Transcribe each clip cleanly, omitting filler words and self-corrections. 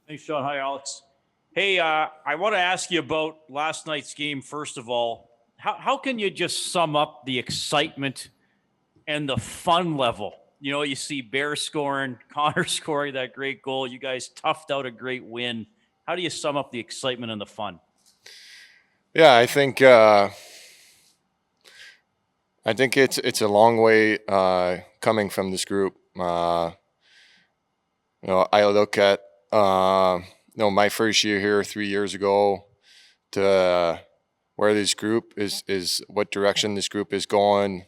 Thanks, Sean. Hi, Alex. Hey, I want to ask you about last night's game. First of all, how can you just sum up the excitement and the fun level? You know, you see Bear scoring, Connor scoring that great goal. You guys toughed out a great win. How do you sum up the excitement and the fun? Yeah, I think it's a long way coming from this group. I look at my first year here 3 years ago to where this group is what direction this group is going.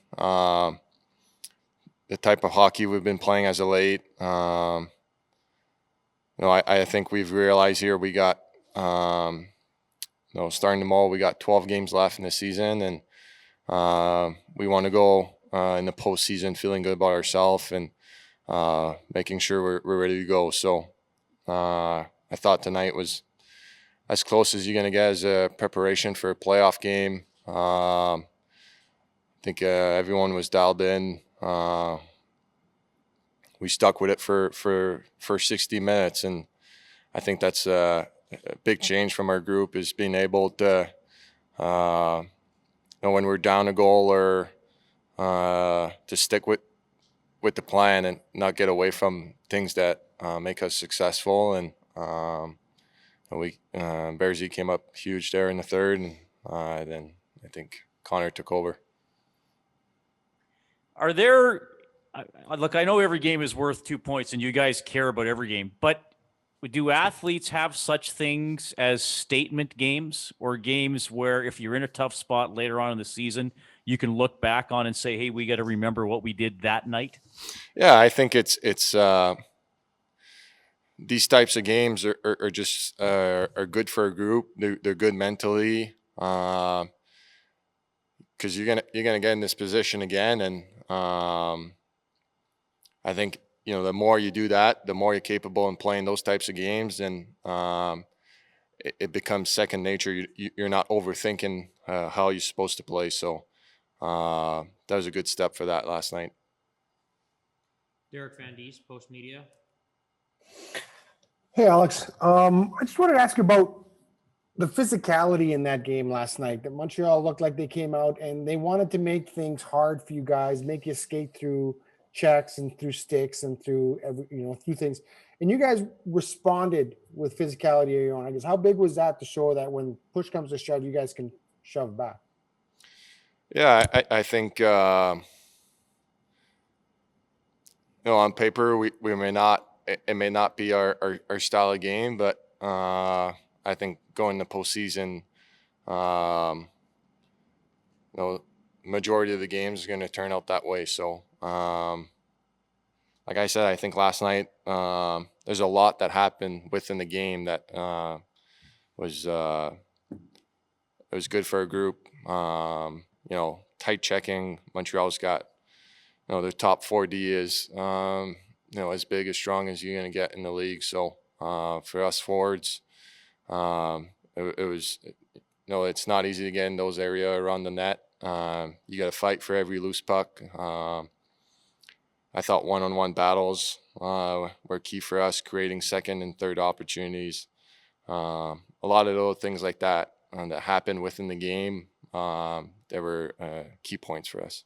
The type of hockey we've been playing as of late. I think we've realized here we got starting tomorrow we got 12 games left in the season, and we want to go in the postseason feeling good about ourselves and making sure we're ready to go. So I thought tonight was as close as you're going to get as a preparation for a playoff game. I think everyone was dialed in. We stuck with it for 60 minutes, and I think that's a big change from our group is being able to, when we're down a goal or to stick with the plan and not get away from things that make us successful. And Bearsy came up huge there in the third, and then I think Connor took over. Are there, look, I know every game is worth 2 points and you guys care about every game, but do athletes have such things as statement games or games where if you're in a tough spot later on in the season, you can look back on and say, hey, we got to remember what we did that night? Yeah, I think it's these types of games are just are good for a group. They're good mentally because you're gonna get in this position again, and I think the more you do that, the more you're capable in playing those types of games, and it becomes second nature. You're not overthinking how you're supposed to play. So that was a good step for that last night. Derek Van Diest, Post Media. Hey, Alex. I just wanted to ask you about the physicality in that game last night. That Montreal looked like they came out and they wanted to make things hard for you guys, make you skate through checks and through sticks and through through things. And you guys responded with physicality of your own. I guess how big was that to show that when push comes to shove, you guys can shove back? Yeah, I think on paper we may not. It may not be our style of game, but I think going to postseason, majority of the games is going to turn out that way. So, like I said, I think last night there's a lot that happened within the game that was good for a group. Tight checking. Montreal's got their top 4D is as big as strong as you're going to get in the league. So for us forwards, it was it's not easy to get in those areas around the net. You got to fight for every loose puck. I thought one-on-one battles were key for us, creating second and third opportunities. A lot of little things like that that happened within the game. They were key points for us.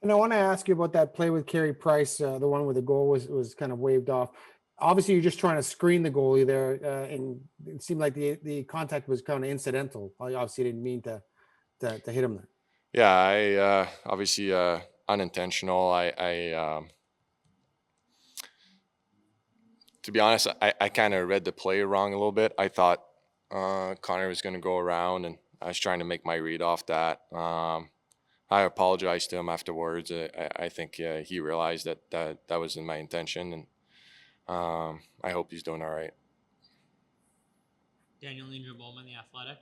And I want to ask you about that play with Carey Price, the one where the goal was kind of waved off. Obviously, you're just trying to screen the goalie there, and it seemed like the contact was kind of incidental. I obviously didn't mean to hit him there. Yeah, I obviously unintentional. To be honest, I kind of read the play wrong a little bit. I thought Connor was going to go around, and I was trying to make my read off that. I apologized to him afterwards. I think he realized that wasn't my intention, and I hope he's doing all right. Daniel Ninja-Bowman, The Athletic.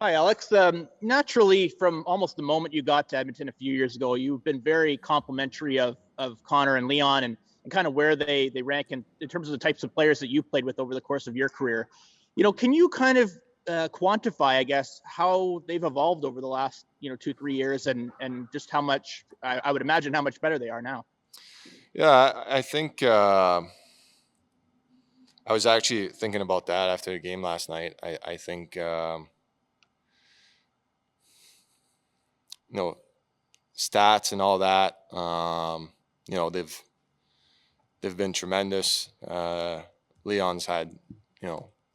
Hi, Alex. Naturally, from almost the moment you got to Edmonton a few years ago, you've been very complimentary of Connor and Leon and kind of where they rank in terms of the types of players that you've played with over the course of your career. Can you kind of quantify, I guess, how they've evolved over the last 2-3 years and just how much I would imagine how much better they are now? Yeah, I think I was actually thinking about that after the game last night. I think stats and all that. They've been tremendous. Leon's had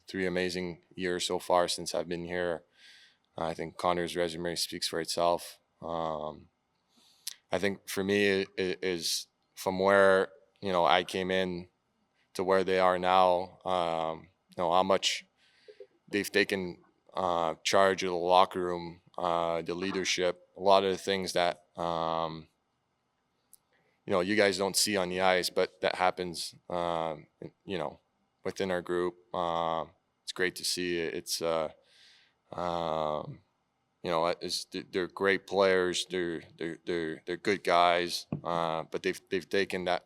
3 amazing years so far since I've been here. I think Connor's resume speaks for itself. I think for me it is from where I came in to where they are now. How much they've taken charge of the locker room, the leadership, a lot of the things that you guys don't see on the ice, but that happens within our group. It's great to see. They're great players. They're good guys, but they've taken that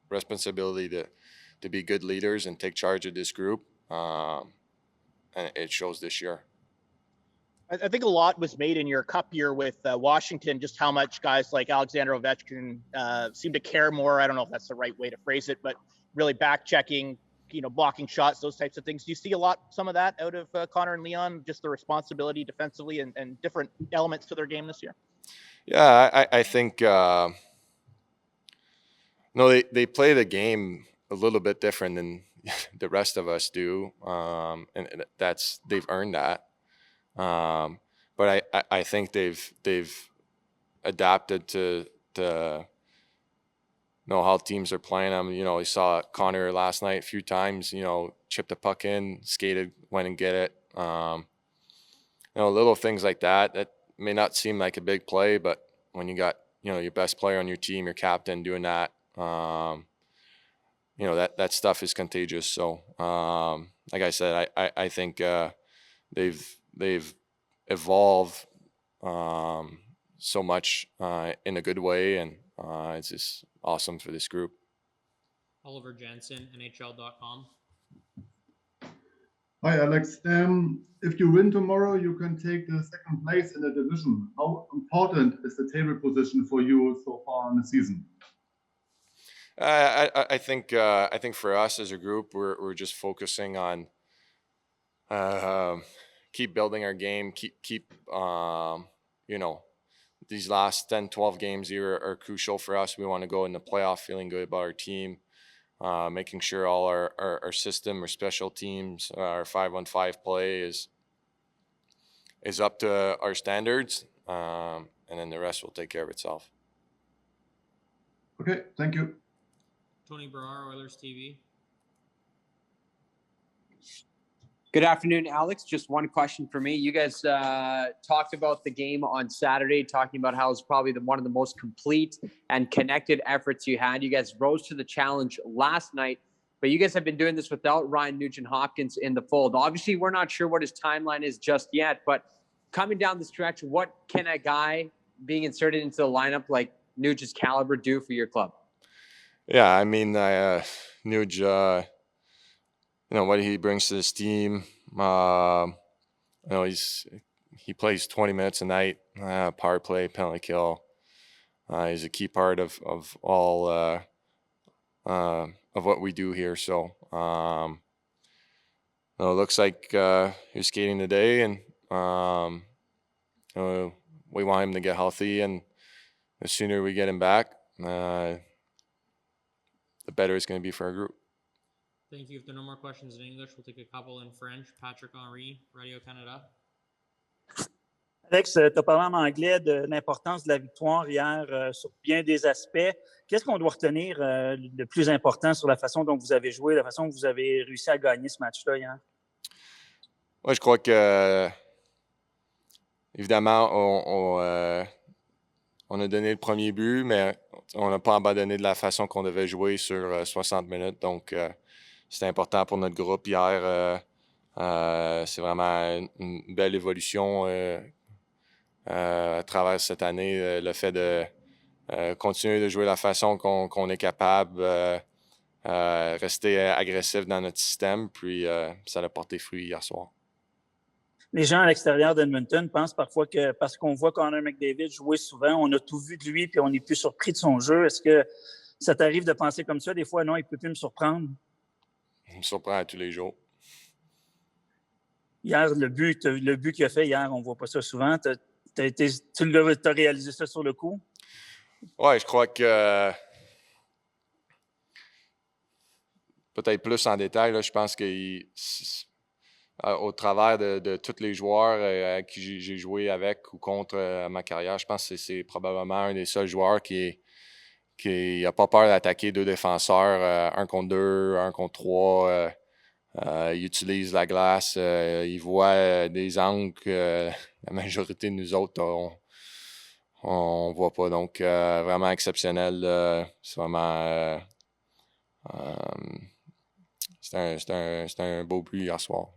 responsibility to be good leaders and take charge of this group, and it shows this year. I think a lot was made in your cup year with Washington, just how much guys like Alexander Ovechkin seem to care more. I don't know if that's the right way to phrase it, but really back checking, blocking shots, those types of things. Do you see some of that out of Connor and Leon, just the responsibility defensively and different elements to their game this year? Yeah, I think they play the game a little bit different than the rest of us do, and they've earned that. But I think they've adapted to know how teams are playing them. You saw Connor last night a few times. Chipped the puck in, skated, went and get it. Little things like that may not seem like a big play, but when you got your best player on your team, your captain doing that, that stuff is contagious. So like I said, I think they've evolved so much in a good way, and it's just awesome for this group. Oliver Jensen, NHL.com. Hi, Alex. If you win tomorrow, you can take the second place in the division. How important is the table position for you so far in the season? I think for us as a group, we're just focusing on keep building our game, keep these last 10, 12 games here are crucial for us. We want to go in the playoff feeling good about our team, making sure all our system, our special teams, our 5-on-5 play is up to our standards, and then the rest will take care of itself. Okay, thank you. Tony Barrar, Oilers TV. Good afternoon, Alex. Just one question for me. You guys talked about the game on Saturday, talking about how it's probably one of the most complete and connected efforts you had. You guys rose to the challenge last night, but you guys have been doing this without Ryan Nugent-Hopkins in the fold. Obviously, we're not sure what his timeline is just yet, but coming down the stretch, what can a guy being inserted into the lineup like Nugent's caliber do for your club? Yeah, I mean, Nuge, what he brings to this team. He plays 20 minutes a night, power play, penalty kill. He's a key part of all of what we do here. So it looks like he's skating today, and we want him to get healthy. And the sooner we get him back, the better it's going to be for our group. Thank you. If there are no more questions in English, we'll take a couple in French. Patrick Henry, Radio-Canada. Alex, tu as parlé en anglais de l'importance de la victoire hier sur bien des aspects. Qu'est-ce qu'on doit retenir le plus important sur la façon dont vous avez joué, la façon dont vous avez réussi à gagner ce match-là hier? Ouais, je crois que, évidemment, on a donné le premier but, mais on n'a pas abandonné de la façon qu'on devait jouer sur 60 minutes. Donc, c'était important pour notre groupe hier. C'est vraiment une belle évolution à travers cette année. Le fait de continuer de jouer de la façon qu'on est capable, rester agressif dans notre système, puis ça a porté fruit hier soir. Les gens à l'extérieur d'Edmonton pensent parfois que parce qu'on voit Connor McDavid jouer souvent, on a tout vu de lui puis on n'est plus surpris de son jeu. Est-ce que Ça t'arrive de penser comme ça? Des fois, non, il ne peut plus me surprendre. Il me surprend tous les jours. Hier, le but qu'il a fait hier, on ne voit pas ça souvent. Tu as réalisé ça sur le coup? Ouais, je crois que peut-être plus en détail, là, je pense que au travers de tous les joueurs à qui j'ai joué avec ou contre ma carrière, je pense que c'est probablement un des seuls joueurs qui n'a pas peur d'attaquer deux défenseurs, un contre deux, un contre trois. Il utilise la glace, il voit des angles que la majorité de nous autres, on voit pas. Donc, vraiment exceptionnel. C'est vraiment... c'était un beau but hier soir.